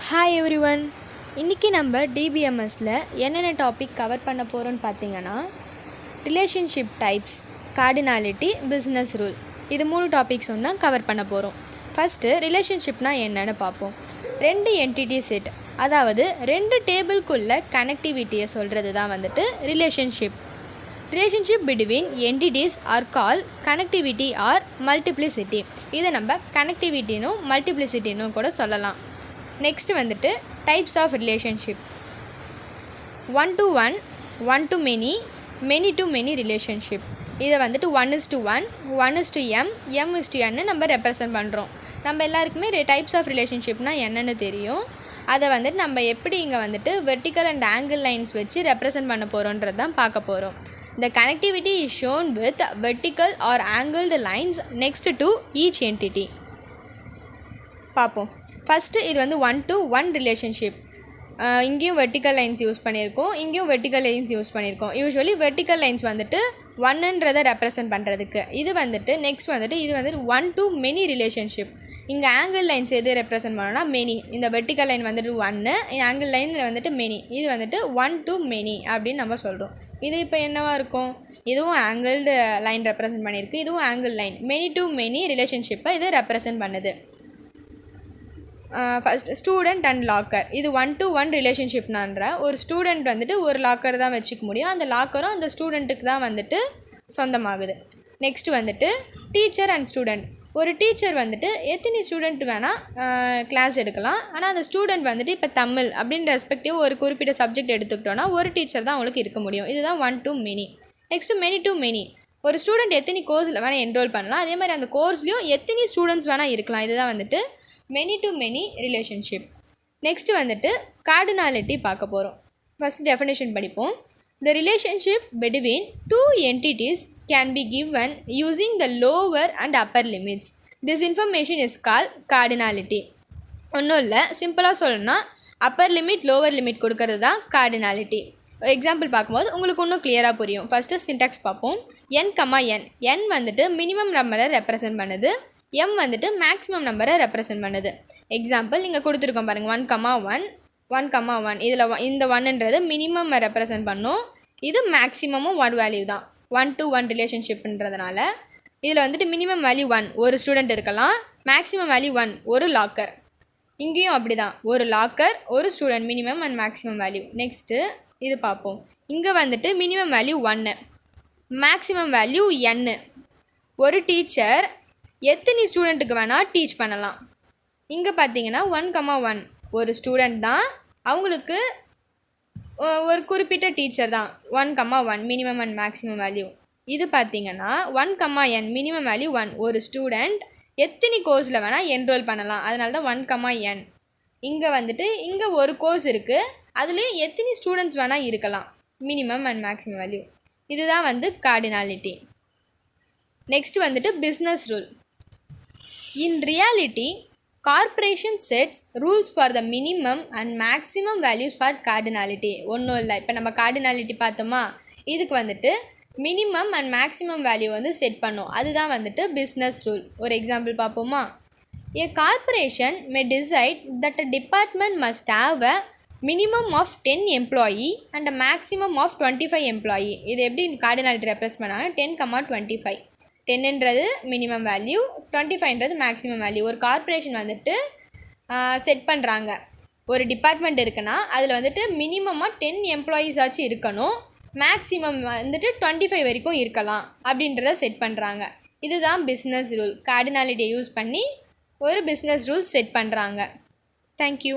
Hi everyone. இன்றைக்கி நம்ம டிபிஎம்எஸில் என்னென்ன டாபிக் கவர் பண்ண போகிறோன்னு பார்த்தீங்கன்னா, relationship types, cardinality, business rule, இது 3 டாபிக்ஸும் தான் கவர் பண்ண போகிறோம். ஃபஸ்ட்டு ரிலேஷன்ஷிப்னால் என்னென்னு பார்ப்போம். 2 என்டிட்டி செட், அதாவது 2 டேபிள்குள்ள கனெக்டிவிட்டியை சொல்கிறது தான் relationship. Relationship between entities are call connectivity or multiplicity. இதை நம்ம கனெக்டிவிட்டினும் மல்டிப்ளிசிட்டினும் கூட சொல்லலாம். Next types of relationship. 1 to 1, 1 to many, many to many relationship. இதை 1:1, 1:m, m:n நம்ம ரெப்ரசன்ட் பண்ணுறோம். நம்ம எல்லாருக்குமே டைப்ஸ் ஆஃப் ரிலேஷன்ஷிப்னால் என்னென்னு தெரியும். அதை நம்ம எப்படி இங்கே வெர்டிக்கல் அண்ட் ஆங்கிள் லைன்ஸ் வச்சு ரெப்ரசன்ட் பண்ண போகிறோன்றது தான் பார்க்க போகிறோம். The connectivity is shown with vertical or angled lines next to each entity. பார்ப்போம். ஃபஸ்ட்டு இது 1 to 1 ரிலேஷன்ஷிப். இங்கேயும் வெர்டிக்கல் லைன்ஸ் யூஸ் பண்ணியிருக்கோம், இங்கேயும் வெர்டிக்கல் லைன்ஸ் யூஸ் பண்ணியிருக்கோம். யூஸ்வலி வெர்டிக்கல் லைன்ஸ் 1ன்றதை ரெப்ரசன்ட் பண்ணுறதுக்கு. இது நெக்ஸ்ட் இது 1 to many ரிலேஷன்ஷிப். இங்கே ஆங்கிள் லைன்ஸ் எது ரெப்ரசன்ட் பண்ணோன்னா மெனி. இந்த vertical line 1, angle line many. இது 1 to many அப்படின்னு நம்ம சொல்கிறோம். இது இப்போ என்னவாக இருக்கும்? இதுவும் ஆங்கிள்டு லைன் ரெப்ரசன்ட் பண்ணியிருக்கு, இதுவும் angle line. Many to many ரிலேஷன்ஷிப்பை இது ரெப்ரசன்ட் பண்ணுது. First student and locker. இது 1 to 1 ரிலேஷன்ஷிப்னான்ற ஒரு ஸ்டூடெண்ட் ஒரு லாக்கர் தான் வச்சுக்க முடியும். அந்த லாக்கரும் அந்த ஸ்டூடெண்ட்டுக்கு தான் சொந்தமாகுது. Next teacher and student. ஒரு டீச்சர் எத்தனை ஸ்டூடெண்ட் வேணால் கிளாஸ் எடுக்கலாம். ஆனால் அந்த ஸ்டூடெண்ட் இப்போ தமிழ் அப்படின்னு ரெஸ்பெக்டிவ் ஒரு குறிப்பிட்ட சப்ஜெக்ட் எடுத்துக்கிட்டோன்னா ஒரு டீச்சர் தான் அவங்களுக்கு இருக்க முடியும். இதுதான் 1 to many. Next many to many. ஒரு ஸ்டூடெண்ட் எத்தனை கோர்ஸில் வேணால் என்ரோல் பண்ணலாம். அதே மாதிரி அந்த கோர்ஸ்லேயும் எத்தனை ஸ்டூடெண்ட்ஸ் வேணால் இருக்கலாம். இதுதான் many to many relationship. Next cardinality பார்க்க போகிறோம். ஃபஸ்ட் டெஃபினேஷன் படிப்போம். The relationship between 2 entities can be given using the lower and upper limits. This information is called cardinality. ஒன்றும் இல்லை, சிம்பிளாக சொல்லணும்னா அப்பர் லிமிட் லோவர் லிமிட் கொடுக்கறது தான் கார்டினாலிட்டி. எக்ஸாம்பிள் பார்க்கும்போது உங்களுக்கு இன்னும் கிளியராக புரியும். ஃபஸ்ட்டு சின்டாக்ஸ் பார்ப்போம். n, n மினிமம் நம்பரை ரெப்ரசன்ட் பண்ணுது, m மேக்ஸிமம் நம்பரை ரெப்ரசன்ட் பண்ணுது. எக்ஸாம்பிள் இங்கே கொடுத்துருக்கோம் பாருங்கள், 1, 1, இதில் இந்த 1ன்றது மினிமம் ரெப்ரசன்ட் பண்ணும், இது மேக்ஸிமமும் 1 வேல்யூ தான். 1 to 1 ரிலேஷன்ஷிப்ன்றதுனால இதில் மினிமம் வேல்யூ 1 ஒரு ஸ்டூடெண்ட் இருக்கலாம், மேக்ஸிமம் வேல்யூ 1 ஒரு லாக்கர். இங்கேயும் அப்படி தான், ஒரு லாக்கர் ஒரு student, minimum and maximum value. Next இது பார்ப்போம். இங்கே minimum value 1, maximum value n. ஒரு டீச்சர் எத்தனை ஸ்டூடெண்ட்டுக்கு வேணால் டீச் பண்ணலாம். இங்கே பார்த்தீங்கன்னா 1, 1 ஒரு ஸ்டூடெண்ட் தான், அவங்களுக்கு ஒரு குறிப்பிட்ட டீச்சர் தான். 1, 1 மினிமம் அண்ட் மேக்ஸிமம் வேல்யூ. இது பார்த்தீங்கன்னா 1, n மினிமம் வேல்யூ 1 ஒரு ஸ்டூடெண்ட் எத்தனை கோர்ஸில் வேணால் என்ரோல் பண்ணலாம். அதனால தான் 1, n. இங்கே இங்கே ஒரு கோர்ஸ் இருக்குது, அதுலேயும் எத்தனை ஸ்டூடெண்ட்ஸ் வேணால் இருக்கலாம், மினிமம் அண்ட் மேக்ஸிமம் வேல்யூ. இதுதான் cardinality. Next business rule. In reality, corporation sets rules for the minimum and maximum values for cardinality. ஒன்றும் இல்லை, இப்போ நம்ம கார்டினாலிட்டி பார்த்தோமா, இதுக்கு minimum and maximum value set பண்ணோம். அதுதான் பிஸ்னஸ் ரூல். ஒரு எக்ஸாம்பிள் பார்ப்போமா. A corporation may decide that a department must have a minimum of 10 employee and a maximum of 25 employee. இது எப்படி கார்டினாலிட்டி ரெப்ரசன்ட் பண்ணாங்க? 10, 25. 10ன்றது மினிமம் வேல்யூ, 25ன்றது மேக்ஸிமம் வேல்யூ. ஒரு corporation set பண்ணுறாங்க. ஒரு டிபார்ட்மெண்ட் இருக்குன்னா அதில் மினிமமாக 10 எம்ப்ளாயீஸ் ஆச்சு இருக்கணும், மேக்ஸிமம் 25 வரைக்கும் இருக்கலாம் அப்படின்றத செட் பண்ணுறாங்க. இதுதான் பிஸ்னஸ் ரூல். கார்டினாலிட்டியை யூஸ் பண்ணி ஒரு பிஸ்னஸ் ரூல் செட் பண்ணுறாங்க. தேங்க்யூ.